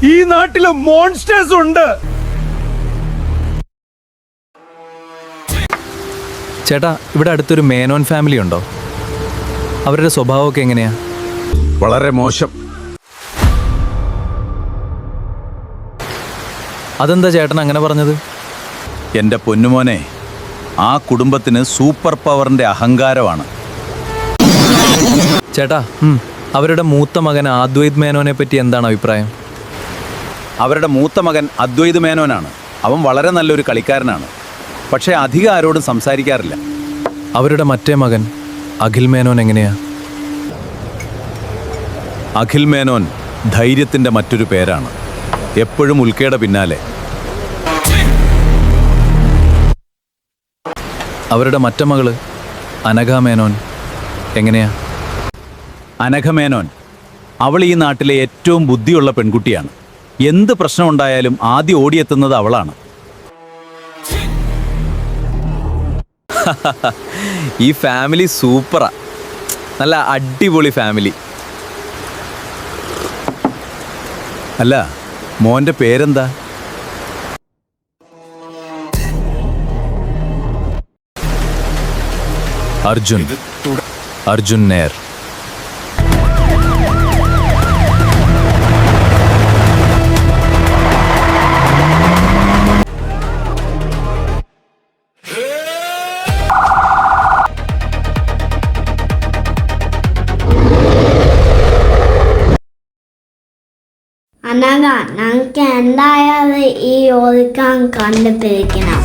ഈ നാട്ടില് മോൺസ്റ്റേഴ്സ് ഉണ്ട്. ചേട്ടാ, ഇവിടെ അടുത്തൊരു മേനോൻ ഫാമിലി ഉണ്ടോ? അവരുടെ സ്വഭാവമൊക്കെ എങ്ങനെയാ? വളരെ മോശം. അതെന്താ ചേട്ടൻ അങ്ങനെ പറഞ്ഞത്? എൻ്റെ പൊന്നുമോനെ, ആ കുടുംബത്തിന് സൂപ്പർ പവറിൻ്റെ അഹങ്കാരമാണ്. ചേട്ടാ, അവരുടെ മൂത്ത മകൻ അദ്വൈത് മേനോനെ പറ്റി എന്താണ് അഭിപ്രായം? അവരുടെ മൂത്ത മകൻ അദ്വൈത് മേനോനാണ്. അവൻ വളരെ നല്ലൊരു കളിക്കാരനാണ്. പക്ഷേ അധികം ആരോടും സംസാരിക്കാറില്ല. അവരുടെ മറ്റേ മകൻ അഖിൽ മേനോൻ എങ്ങനെയാ? അഖിൽ മേനോൻ ധൈര്യത്തിൻ്റെ മറ്റൊരു പേരാണ്. എപ്പോഴും ഉൽക്കയുടെ പിന്നാലെ. അവരുടെ മറ്റ മകള് അനഘ മേനോൻ എങ്ങനെയാ? അനഘ മേനോൻ, അവൾ ഈ നാട്ടിലെ ഏറ്റവും ബുദ്ധിയുള്ള പെൺകുട്ടിയാണ്. എന്ത് പ്രശ്നമുണ്ടായാലും ആദ്യം ഓടിയെത്തുന്നത് അവളാണ്. ഈ ഫാമിലി സൂപ്പറാ. നല്ല അടിപൊളി ഫാമിലി. അല്ല, മോൻ്റെ പേരെന്താ? അർജുൻ നേർ. അനഘ, ഞങ്ങൾക്ക് എന്തായാലും ഈ ഒതുക്കാൻ കണ്ടുപിടിക്കണം.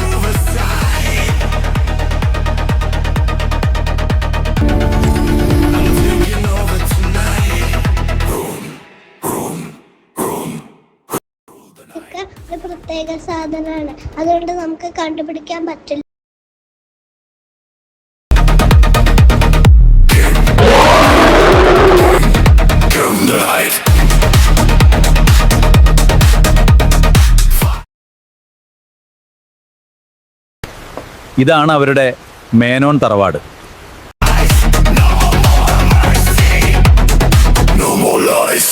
ഒരു പ്രത്യേക സാധനമാണ്, അതുകൊണ്ട് നമുക്ക് കണ്ടുപിടിക്കാൻ പറ്റില്ല. ഇതാണ് അവരുടെ മേനോൻ തറവാട്. No more lies.